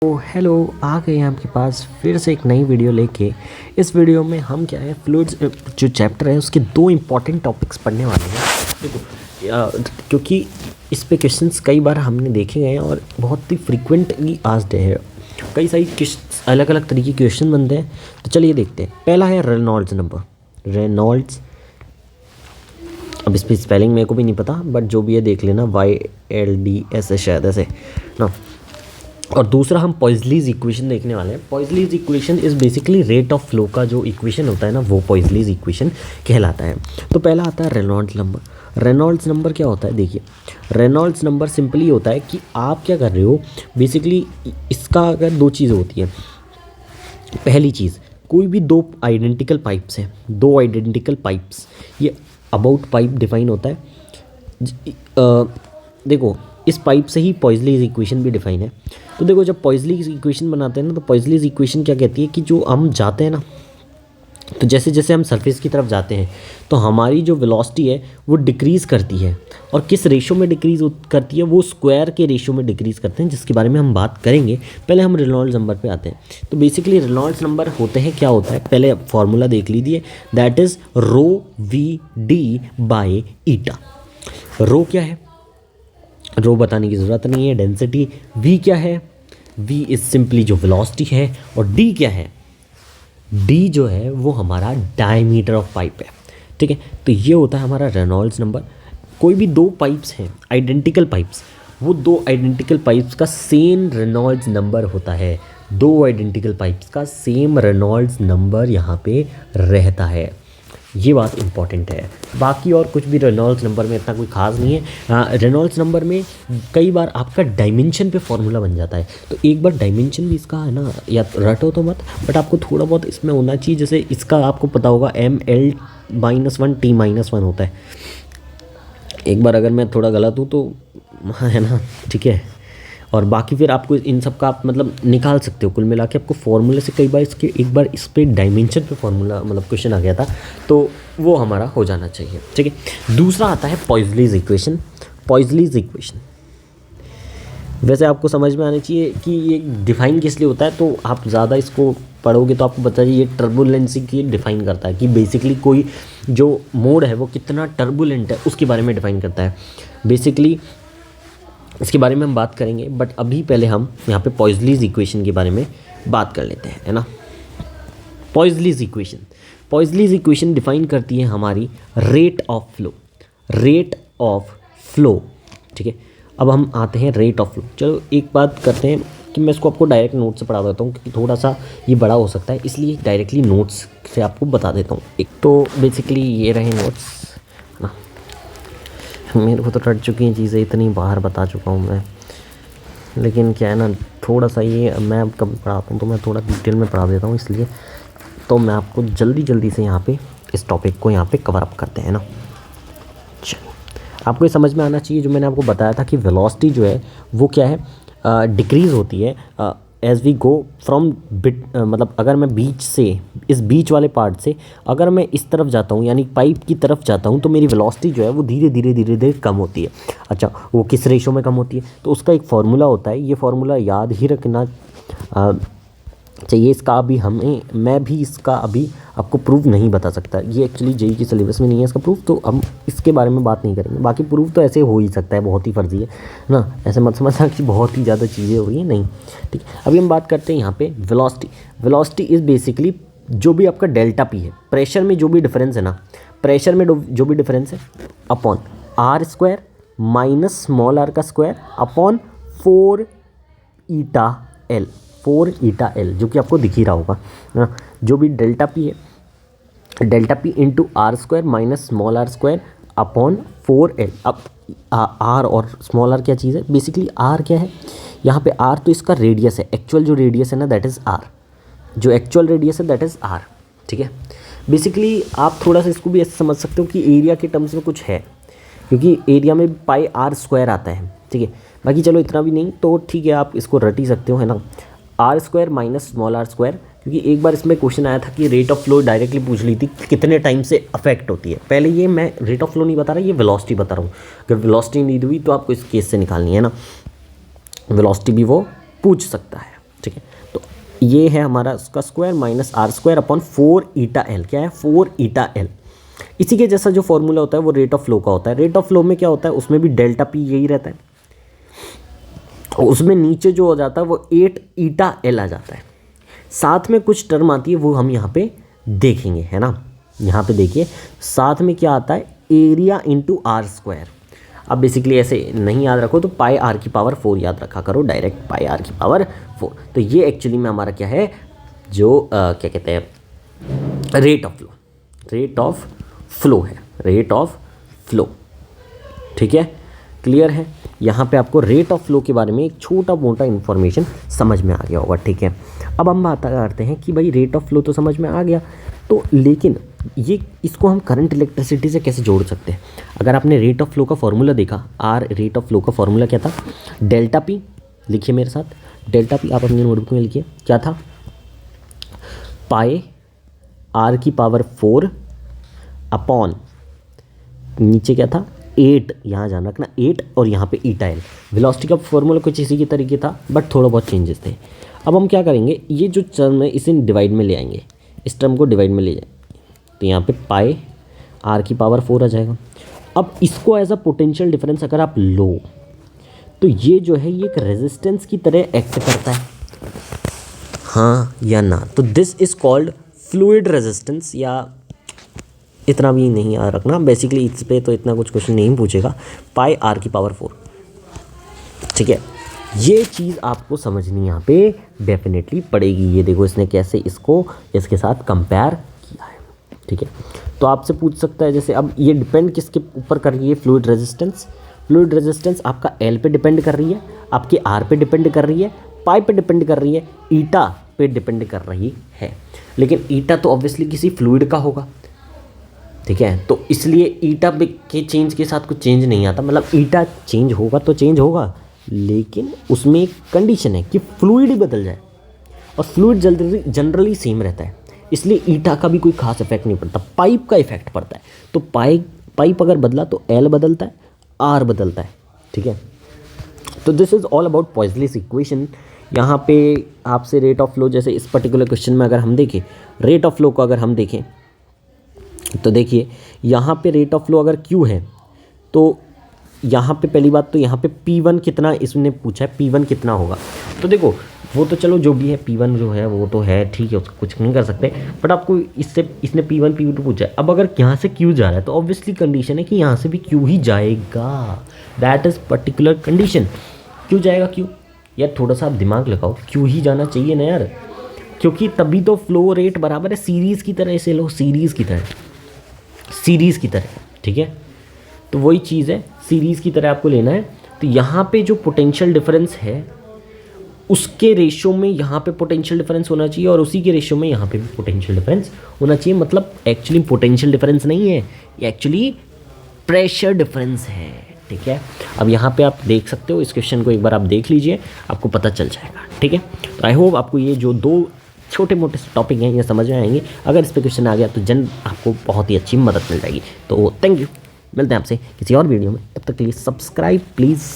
तो हेलो, आ गए हैं आपके पास फिर से एक नई वीडियो लेके। इस वीडियो में हम क्या है, फ्लूइड्स जो चैप्टर है उसके दो इम्पॉर्टेंट टॉपिक्स पढ़ने वाले हैं। देखो, क्योंकि इस पे क्वेश्चंस कई बार हमने देखे गए हैं और बहुत ही फ्रीक्वेंटली आस्क्ड है। कई सारी अलग अलग तरीके के क्वेश्चन बनते हैं। तो चलिए देखते हैं। पहला है रेनॉल्ड्स नंबर। रेनॉल्ड्स, अब इस पर स्पेलिंग मेरे को भी नहीं पता, बट जो भी है देख लेना, YLDS है शायद, ऐसे ना। और दूसरा हम पॉइजलीज इक्वेशन देखने वाले हैं। Poiseuille's equation is basically rate of flow का जो इक्वेशन होता है ना, वो पॉइजलीज इक्वेशन कहलाता है। तो पहला आता है रेनॉल्ड्स नंबर। रेनॉल्ड्स नंबर क्या होता है, देखिए, रेनॉल्ड्स नंबर सिंपली होता है कि आप क्या कर रहे हो। बेसिकली इसका अगर दो चीज़ होती है। पहली चीज़, कोई भी दो आइडेंटिकल पाइप्स हैं, दो आइडेंटिकल पाइप्स, ये अबाउट पाइप डिफाइन होता है। देखो, इस पाइप से ही पॉइजलीज इक्वेशन भी डिफाइन है। तो देखो, जब पॉइजलीज इक्वेशन बनाते हैं ना, तो पॉइजलीज इक्वेशन क्या कहती है कि जो हम जाते हैं ना, तो जैसे जैसे हम सरफेस की तरफ जाते हैं तो हमारी जो वेलोसिटी है वो डिक्रीज़ करती है। और किस रेशो में डिक्रीज़ करती है, वो स्क्वायर के रेशो में डिक्रीज़ करते हैं, जिसके बारे में हम बात करेंगे। पहले हम रेनॉल्ड्स नंबर पे आते हैं। तो बेसिकली रेनॉल्ड्स नंबर होते हैं, क्या होता है, पहले फॉर्मूला देख लीजिए। That is ρVD/ईटा। रो क्या है, रो बताने की ज़रूरत नहीं है। डेंसिटी वी क्या है, वी इज़ सिंपली जो वेलोसिटी है। और डी क्या है, डी जो है वो हमारा डायमीटर ऑफ पाइप है। ठीक है, तो ये होता है हमारा रेनॉल्ड्स नंबर। कोई भी दो पाइप्स हैं, आइडेंटिकल पाइप्स, वो दो आइडेंटिकल पाइप्स का सेम रेनॉल्ड्स नंबर होता है। दो आइडेंटिकल पाइप्स का सेम रेनॉल्ड्स नंबर यहाँ पे रहता है। ये बात इंपॉर्टेंट है। बाकी और कुछ भी रेनॉल्ड्स नंबर में इतना कोई खास नहीं है। रेनॉल्ड्स नंबर में कई बार आपका डायमेंशन पे फॉर्मूला बन जाता है। तो एक बार डायमेंशन भी इसका है ना, या रटो तो मत, बट आपको थोड़ा बहुत इसमें होना चाहिए। जैसे इसका आपको पता होगा ML-1 T-1 होता है। एक बार अगर मैं थोड़ा गलत हूँ तो है ना, ठीक है। और बाकी फिर आपको इन सब का आप मतलब निकाल सकते हो। कुल मिला के आपको फॉर्मूले से कई बार इसके एक बार इस पर डायमेंशन पे फॉर्मूला मतलब क्वेश्चन आ गया था, तो वो हमारा हो जाना चाहिए। ठीक है, दूसरा आता है पॉइजलीज इक्वेशन। पॉइजलीज इक्वेशन वैसे आपको समझ में आना चाहिए कि ये डिफ़ाइन किस लिए होता है। तो आप ज़्यादा इसको पढ़ोगे तो आपको पता है ये टर्बुलेंसी की डिफ़ाइन करता है कि बेसिकली कोई जो मोड है वो कितना टर्बुलेंट है, उसके बारे में डिफ़ाइन करता है। बेसिकली इसके बारे में हम बात करेंगे, बट अभी पहले हम यहाँ पे पॉइजलीज इक्वेशन के बारे में बात कर लेते हैं, है ना। पॉइजलीज इक्वेशन डिफाइन करती है हमारी rate of flow. Rate of flow, ठीक है। अब हम आते हैं रेट ऑफ फ्लो। चलो एक बात करते हैं कि मैं इसको आपको डायरेक्ट नोट से पढ़ा देता हूँ, क्योंकि थोड़ा सा ये बड़ा हो सकता है, इसलिए डायरेक्टली नोट्स से आपको बता देता हूँ। एक तो बेसिकली ये रहे नोट्स ना। मेरे को तो रट चुकी हैं चीज़ें, इतनी बाहर बता चुका हूँ मैं, लेकिन क्या है ना, थोड़ा सा ये मैं कब पढ़ाता हूँ तो मैं थोड़ा डिटेल में पढ़ा देता हूँ, इसलिए तो मैं आपको जल्दी से यहाँ पे इस टॉपिक को यहाँ पे कवर अप करते हैं ना। चलिए, आपको ये समझ में आना चाहिए जो मैंने आपको बताया था कि वेलोसिटी जो है वो क्या है, डिक्रीज़ होती है as we go from bit. मतलब अगर मैं बीच से, इस बीच वाले पार्ट से अगर मैं इस तरफ जाता हूँ, यानी पाइप की तरफ जाता हूँ, तो मेरी वेलोसिटी जो है वो धीरे धीरे कम होती है। अच्छा, वो किस रेशो में कम होती है, तो उसका एक फार्मूला होता है। ये फार्मूला याद ही रखना चाहिए। इसका अभी मैं भी इसका अभी आपको प्रूफ नहीं बता सकता। ये एक्चुअली जेईई के सिलेबस में नहीं है इसका प्रूफ, तो हम इसके बारे में बात नहीं करेंगे। बाकी प्रूफ तो ऐसे हो ही सकता है, बहुत ही फर्जी है ना, ऐसे मत समझना कि बहुत ही ज़्यादा चीज़ें हो रही हैं, नहीं। ठीक है, अभी हम बात करते हैं यहाँ पे वेलोसिटी। वेलोसिटी इज़ बेसिकली जो भी आपका डेल्टा पी है, प्रेशर में जो भी डिफरेंस है ना, प्रेशर में जो भी डिफरेंस है upon r² minus small r का स्क्वायर अपॉन 4η L, जो कि आपको दिख ही रहा होगा ना। जो भी डेल्टा पी है, delta P into r² minus small r² upon 4L। अब r और स्मॉल r क्या चीज़ है, बेसिकली r क्या है यहाँ पे, r तो इसका रेडियस है, एक्चुअल जो रेडियस है ना दैट इज़ r, जो एक्चुअल रेडियस है दैट इज़ r। ठीक है, बेसिकली आप थोड़ा सा इसको भी ऐसे समझ सकते हो कि एरिया के टर्म्स में कुछ है, क्योंकि एरिया में πr² आता है। ठीक है, बाकी चलो इतना भी नहीं तो ठीक है, आप इसको रट ही सकते हो, है ना। r² माइनस स्मॉल r², क्योंकि एक बार इसमें क्वेश्चन आया था कि रेट ऑफ फ्लो डायरेक्टली पूछ ली थी कितने टाइम से अफेक्ट होती है। पहले ये मैं रेट ऑफ फ्लो नहीं बता रहा, ये वेलोसिटी बता रहा हूँ। अगर वेलोसिटी नहीं दी हुई तो आपको इस केस से निकालनी है ना, वेलोसिटी भी वो पूछ सकता है। ठीक है। तो ये है हमारा उसका square minus R square upon 4 eta L. क्या है? 4 ईटा एल। इसी के जैसा जो फॉर्मूला होता है वो रेट ऑफ फ्लो का होता है। रेट ऑफ फ्लो में क्या होता है, उसमें भी डेल्टा पी यही रहता है, और उसमें नीचे जो हो जाता है वो 8 ईटा एल आ जाता है। साथ में कुछ टर्म आती है वो हम यहाँ पे देखेंगे, है ना। यहाँ पे देखिए साथ में क्या आता है, एरिया इंटू आर स्क्वायर। अब बेसिकली ऐसे नहीं याद रखो तो पाई आर की पावर 4 याद रखा करो, डायरेक्ट पाई आर की पावर 4। तो ये एक्चुअली में हमारा क्या है, जो क्या कहते हैं, rate of flow, rate of flow है, रेट ऑफ फ्लो। ठीक है, क्लियर है। यहाँ पे आपको रेट ऑफ फ्लो के बारे में एक छोटा मोटा इन्फॉर्मेशन समझ में आ गया होगा। ठीक है, अब हम बात करते हैं कि भाई रेट ऑफ फ्लो तो समझ में आ गया, तो लेकिन ये इसको हम करंट इलेक्ट्रिसिटी से कैसे जोड़ सकते हैं। अगर आपने रेट ऑफ फ्लो का फॉर्मूला देखा, आर रेट ऑफ फ्लो का फॉर्मूला क्या था, डेल्टा पी। लिखिए मेरे साथ, डेल्टा पी आप अपनी नोटबुक में लिखिए। क्या था, पाई आर की पावर 4 अपॉन, नीचे क्या था 8, यहाँ ध्यान रखना 8, और यहाँ पे ईटा एल। वेलोसिटी का फॉर्मूला कुछ इसी के तरीके था, बट थोड़ा बहुत चेंजेस थे। अब हम क्या करेंगे, ये जो टर्म है इसे डिवाइड में ले आएंगे, इस टर्म को डिवाइड में ले जाए, तो यहाँ पे पाई आर की पावर 4 आ जाएगा। अब इसको एज अ पोटेंशियल डिफरेंस अगर आप लो तो ये जो है ये एक रेजिस्टेंस की तरह एक्ट करता है, हाँ या ना। तो this is called fluid resistance, या इतना भी नहीं याद रखना, बेसिकली इस पे तो इतना कुछ क्वेश्चन नहीं पूछेगा। पाई आर की पावर 4, ठीक है, ये चीज़ आपको समझनी यहाँ पे डेफिनेटली पड़ेगी। ये देखो इसने कैसे इसको इसके साथ कंपेयर किया है। ठीक है, तो आपसे पूछ सकता है जैसे, अब ये डिपेंड किसके ऊपर कर रही है, फ्लूइड रेजिस्टेंस। फ्लूइड रेजिस्टेंस आपका एल पे डिपेंड कर रही है, आपके आर पे डिपेंड कर रही है, पाई पे डिपेंड कर रही है, ईटा पे डिपेंड कर रही है। लेकिन ईटा तो ऑब्वियसली किसी फ्लूइड का होगा, ठीक है, तो इसलिए ईटा के चेंज के साथ कुछ चेंज नहीं आता। मतलब ईटा चेंज होगा तो चेंज होगा, लेकिन उसमें एक कंडीशन है कि फ्लूइड ही बदल जाए, और फ्लूइड जनरली सेम रहता है, इसलिए ईटा का भी कोई खास इफेक्ट नहीं पड़ता, पाइप का इफेक्ट पड़ता है। तो पाइप अगर बदला तो एल बदलता है, आर बदलता है। ठीक है, तो this is all about poisonous equation. यहाँ पे आपसे रेट ऑफ फ्लो, जैसे इस पर्टिकुलर क्वेश्चन में अगर हम देखें रेट ऑफ फ्लो को, अगर हम देखें तो देखिए यहाँ पे रेट ऑफ फ्लो अगर Q है, तो यहाँ पे पहली बात तो यहाँ पे P1 कितना इसने पूछा है, P1 कितना होगा। तो देखो वो तो चलो जो भी है, P1 जो है वो तो है, ठीक है, उसको कुछ नहीं कर सकते, बट आपको इसने P1 P2 पूछा है। अब अगर यहाँ से Q जा रहा है तो ऑब्वियसली कंडीशन है कि यहाँ से भी Q ही जाएगा, दैट इज़ पर्टिकुलर कंडीशन। क्यों जाएगा Q? यार थोड़ा सा आप दिमाग लगाओ, Q ही जाना चाहिए ना यार, क्योंकि तभी तो फ्लो रेट बराबर है सीरीज़ की तरह, इसे लो सीरीज़ की तरह, सीरीज़ की तरह। ठीक है, तो वही चीज़ है, सीरीज़ की तरह आपको लेना है। तो यहाँ पे जो पोटेंशियल डिफरेंस है उसके रेशियो में यहाँ पे पोटेंशियल डिफरेंस होना चाहिए, और उसी के रेशियो में यहाँ पे भी पोटेंशियल डिफरेंस होना चाहिए। मतलब एक्चुअली पोटेंशियल डिफरेंस नहीं है, ये एक्चुअली प्रेशर डिफरेंस है। ठीक है, अब यहाँ पे आप देख सकते हो, इस क्वेश्चन को एक बार आप देख लीजिए, आपको पता चल जाएगा। ठीक है, तो आई होप आपको ये जो दो छोटे मोटे टॉपिक हैं ये समझ में आएंगे। अगर इस पर क्वेश्चन आ गया तो आपको बहुत ही अच्छी मदद मिल जाएगी। तो थैंक यू, मिलते हैं आपसे किसी और वीडियो में, तब तक के लिए सब्सक्राइब प्लीज़।